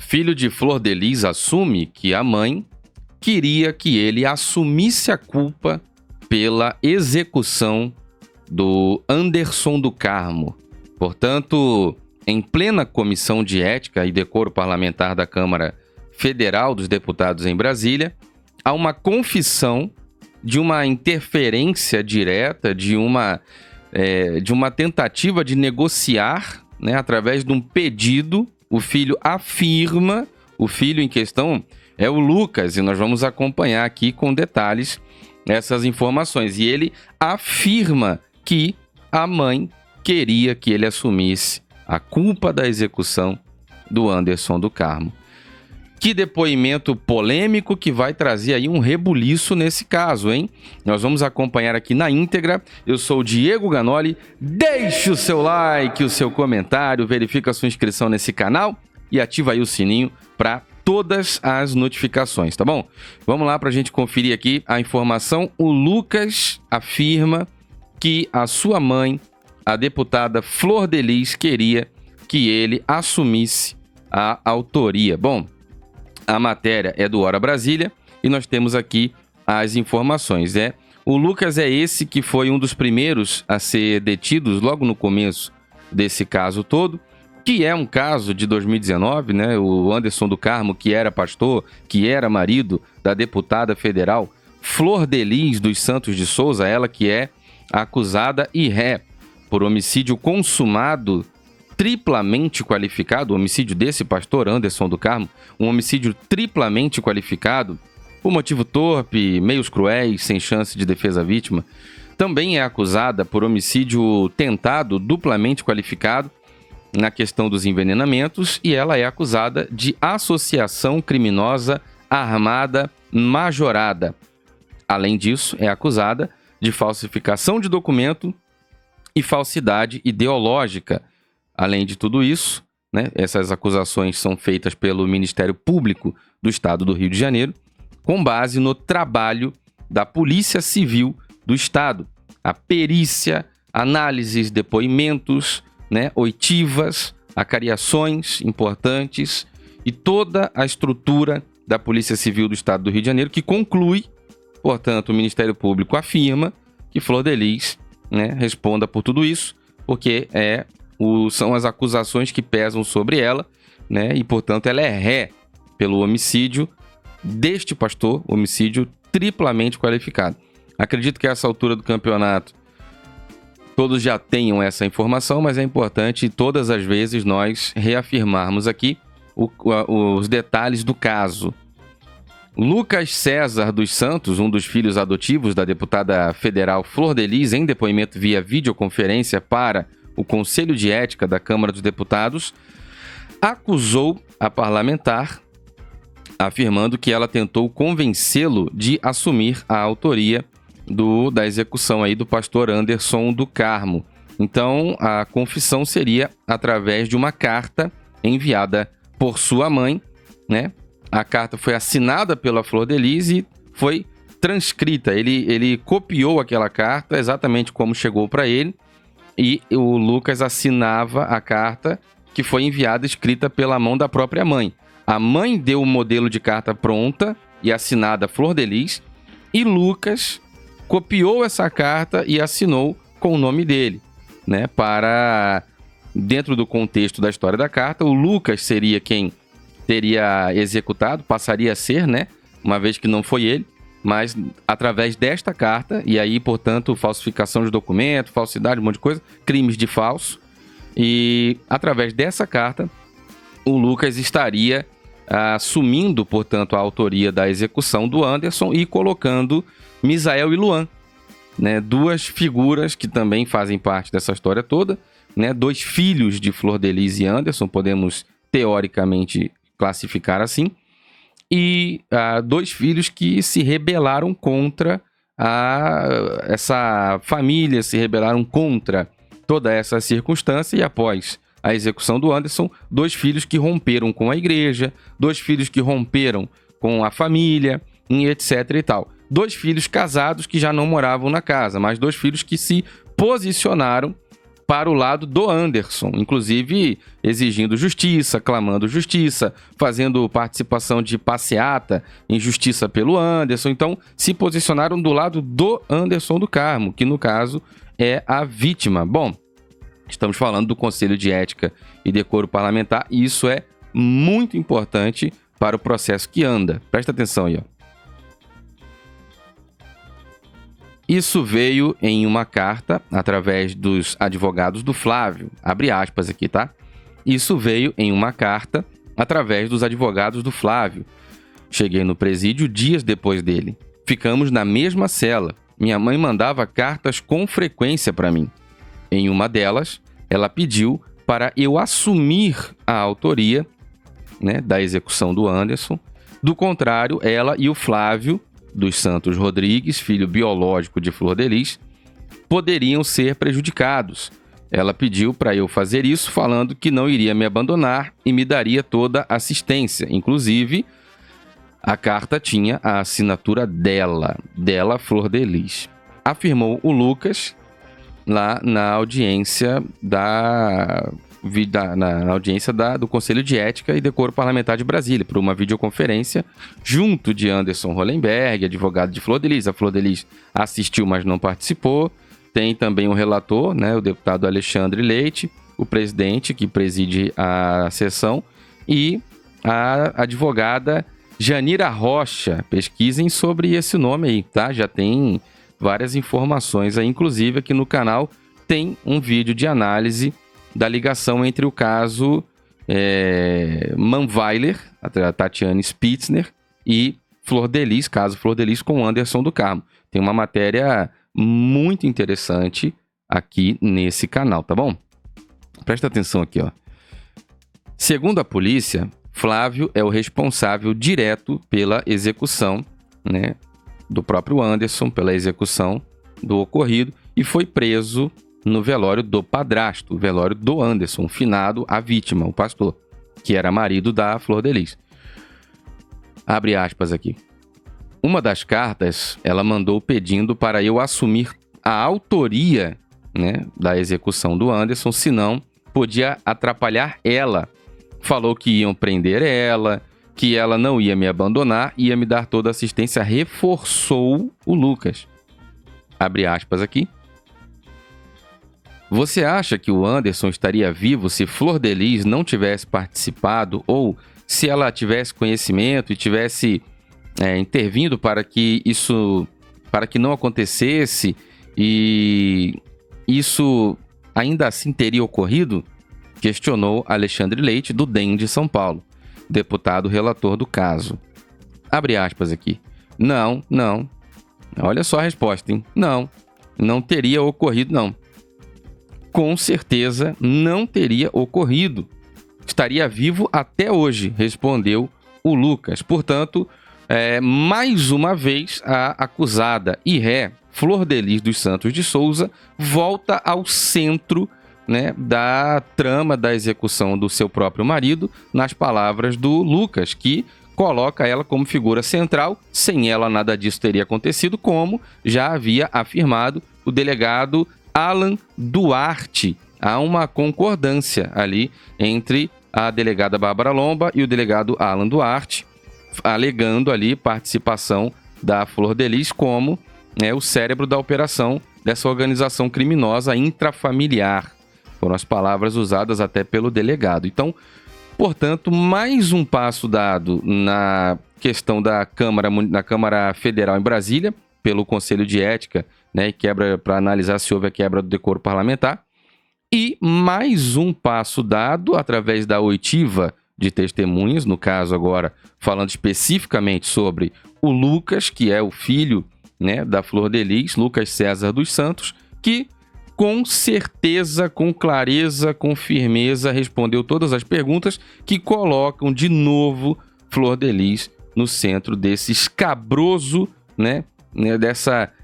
Filho de Flor de Lis assume que a mãe queria que ele assumisse a culpa pela execução do Anderson do Carmo. Portanto, em plena Comissão de Ética e Decoro Parlamentar da Câmara Federal dos Deputados em Brasília, há uma confissão de uma interferência direta, de uma tentativa de negociar, né, através de um pedido. O filho afirma, o filho em questão é o Lucas, e nós vamos acompanhar aqui com detalhes essas informações. E ele afirma que a mãe queria que ele assumisse a culpa da execução do Anderson do Carmo. Que depoimento polêmico que vai trazer aí um rebuliço nesse caso, hein? Nós vamos acompanhar aqui na íntegra. Eu sou o Diego Ganoli. Deixe o seu like, o seu comentário, verifica a sua inscrição nesse canal e ativa aí o sininho para todas as notificações, tá bom? Vamos lá para a gente conferir aqui a informação. O Lucas afirma que a sua mãe, a deputada Flor de Lis, queria que ele assumisse a autoria. Bom, a matéria é do Hora Brasília e nós temos aqui as informações. O Lucas é esse que foi um dos primeiros a ser detidos logo no começo desse caso todo, que é um caso de 2019, né? O Anderson do Carmo, que era pastor, que era marido da deputada federal Flor de Lis dos Santos de Souza, ela que é acusada e ré por homicídio consumado triplamente qualificado, o homicídio desse pastor Anderson do Carmo, um homicídio triplamente qualificado por motivo torpe, meios cruéis, sem chance de defesa à vítima. Também é acusada por homicídio tentado, duplamente qualificado, na questão dos envenenamentos, e ela é acusada de associação criminosa armada majorada. Além disso, é acusada de falsificação de documento e falsidade ideológica. Além de tudo isso, né, essas acusações são feitas pelo Ministério Público do Estado do Rio de Janeiro, com base no trabalho da Polícia Civil do Estado. A perícia, análises, depoimentos, né, oitivas, acariações importantes e toda a estrutura da Polícia Civil do Estado do Rio de Janeiro, que conclui, portanto, o Ministério Público afirma que Flor de Lis, né, responda por tudo isso, porque são as acusações que pesam sobre ela, né? E, portanto, ela é ré pelo homicídio deste pastor, homicídio triplamente qualificado. Acredito que a essa altura do campeonato todos já tenham essa informação, mas é importante todas as vezes nós reafirmarmos aqui os detalhes do caso. Lucas César dos Santos, um dos filhos adotivos da deputada federal Flor de Lis, em depoimento via videoconferência para o Conselho de Ética da Câmara dos Deputados, acusou a parlamentar, afirmando que ela tentou convencê-lo de assumir a autoria da execução aí do pastor Anderson do Carmo. Então, a confissão seria através de uma carta enviada por sua mãe, né? A carta foi assinada pela Flor de Lis e foi transcrita. Ele copiou aquela carta exatamente como chegou para ele, e o Lucas assinava a carta que foi enviada escrita pela mão da própria mãe. A mãe deu o modelo de carta pronta e assinada Flor de Lis, e Lucas copiou essa carta e assinou com o nome dele, né? Para, dentro do contexto da história da carta, o Lucas seria quem teria executado, passaria a ser, né? Uma vez que não foi ele, mas através desta carta, e aí, portanto, falsificação de documento, falsidade, um monte de coisa, crimes de falso, e através dessa carta, o Lucas estaria assumindo, portanto, a autoria da execução do Anderson e colocando Misael e Luan, né, duas figuras que também fazem parte dessa história toda, né, dois filhos de Flor de Lis e Anderson, podemos teoricamente classificar assim, e dois filhos que se rebelaram contra essa família, se rebelaram contra toda essa circunstância, e após a execução do Anderson, dois filhos que romperam com a igreja, dois filhos que romperam com a família, e etc e tal. Dois filhos casados que já não moravam na casa, mas dois filhos que se posicionaram para o lado do Anderson, inclusive exigindo justiça, clamando justiça, fazendo participação de passeata em justiça pelo Anderson. Então, se posicionaram do lado do Anderson do Carmo, que no caso é a vítima. Bom, estamos falando do Conselho de Ética e Decoro Parlamentar e isso é muito importante para o processo que anda. Presta atenção aí, ó. Isso veio em uma carta através dos advogados do Flávio. Abre aspas aqui, tá? Isso veio em uma carta através dos advogados do Flávio. Cheguei no presídio dias depois dele. Ficamos na mesma cela. Minha mãe mandava cartas com frequência para mim. Em uma delas, ela pediu para eu assumir a autoria, né, da execução do Anderson. Do contrário, ela e o Flávio dos Santos Rodrigues, filho biológico de Flor de Lis, poderiam ser prejudicados. Ela pediu para eu fazer isso, falando que não iria me abandonar e me daria toda assistência. Inclusive, a carta tinha a assinatura dela, Flor de Lis. Afirmou o Lucas lá na audiência do Conselho de Ética e Decoro Parlamentar de Brasília, por uma videoconferência, junto de Anderson Hollenberg, advogado de Flor de Lis. A Flor de Lis assistiu, mas não participou. Tem também o relator, né, o deputado Alexandre Leite, o presidente que preside a sessão, e a advogada Janira Rocha. Pesquisem sobre esse nome aí, tá? Já tem várias informações aí, inclusive aqui no canal tem um vídeo de análise da ligação entre o caso Manweiler, a Tatiane Spitzner, e Flor de Lis, caso Flor de Lis com Anderson do Carmo. Tem uma matéria muito interessante aqui nesse canal, tá bom? Presta atenção aqui, ó. Segundo a polícia, Flávio é o responsável direto pela execução, né, do próprio Anderson, pela execução do ocorrido, e foi preso no velório do padrasto, o velório do Anderson, finado a vítima, o pastor, que era marido da Flor de Lis. Abre aspas aqui. Uma das cartas, ela mandou pedindo para eu assumir a autoria, né, da execução do Anderson, senão podia atrapalhar ela. Falou que iam prender ela, que ela não ia me abandonar, ia me dar toda a assistência, reforçou o Lucas. Abre aspas aqui. Você acha que o Anderson estaria vivo se Flor de Lis não tivesse participado ou se ela tivesse conhecimento e tivesse intervindo para que não acontecesse e isso ainda assim teria ocorrido? Questionou Alexandre Leite, do DEM de São Paulo, deputado relator do caso. Abre aspas aqui. Não. Olha só a resposta, hein? Não teria ocorrido, não. Com certeza não teria ocorrido. Estaria vivo até hoje, respondeu o Lucas. Portanto, mais uma vez, a acusada e ré, Flor de Lis dos Santos de Souza, volta ao centro, né, da trama da execução do seu próprio marido, nas palavras do Lucas, que coloca ela como figura central. Sem ela, nada disso teria acontecido, como já havia afirmado o delegado Alan Duarte. Há uma concordância ali entre a delegada Bárbara Lomba e o delegado Alan Duarte, alegando ali participação da Flor de Lis como o cérebro da operação dessa organização criminosa intrafamiliar. Foram as palavras usadas até pelo delegado. Então, portanto, mais um passo dado na questão da Câmara Federal em Brasília, pelo Conselho de Ética, né, quebra para analisar se houve a quebra do decoro parlamentar. E mais um passo dado através da oitiva de testemunhas, no caso agora falando especificamente sobre o Lucas, que é o filho, né, da Flor de Lis, Lucas César dos Santos, que com certeza, com clareza, com firmeza respondeu todas as perguntas que colocam de novo Flor de Lis no centro desse escabroso,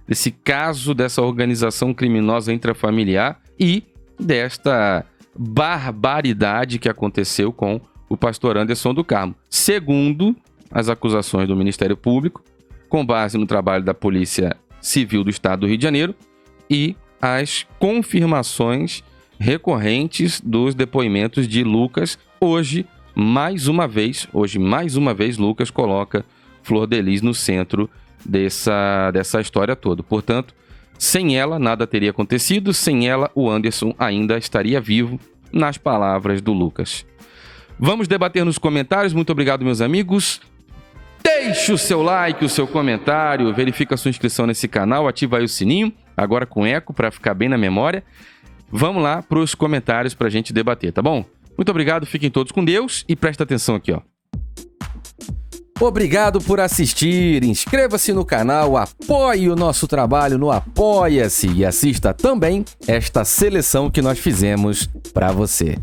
desse caso, dessa organização criminosa intrafamiliar e desta barbaridade que aconteceu com o pastor Anderson do Carmo. Segundo as acusações do Ministério Público, com base no trabalho da Polícia Civil do Estado do Rio de Janeiro e as confirmações recorrentes dos depoimentos de Lucas. Hoje, mais uma vez, Lucas coloca Flor de Lis no centro dessa história toda. Portanto, sem ela, nada teria acontecido. Sem ela, o Anderson ainda estaria vivo, nas palavras do Lucas. Vamos debater nos comentários. Muito obrigado, meus amigos. Deixe o seu like, o seu comentário, verifica a sua inscrição nesse canal, ativa aí o sininho, agora com eco, para ficar bem na memória. Vamos lá para os comentários para a gente debater, tá bom? Muito obrigado, fiquem todos com Deus e presta atenção aqui, ó. Obrigado por assistir, inscreva-se no canal, apoie o nosso trabalho no Apoia-se e assista também esta seleção que nós fizemos para você.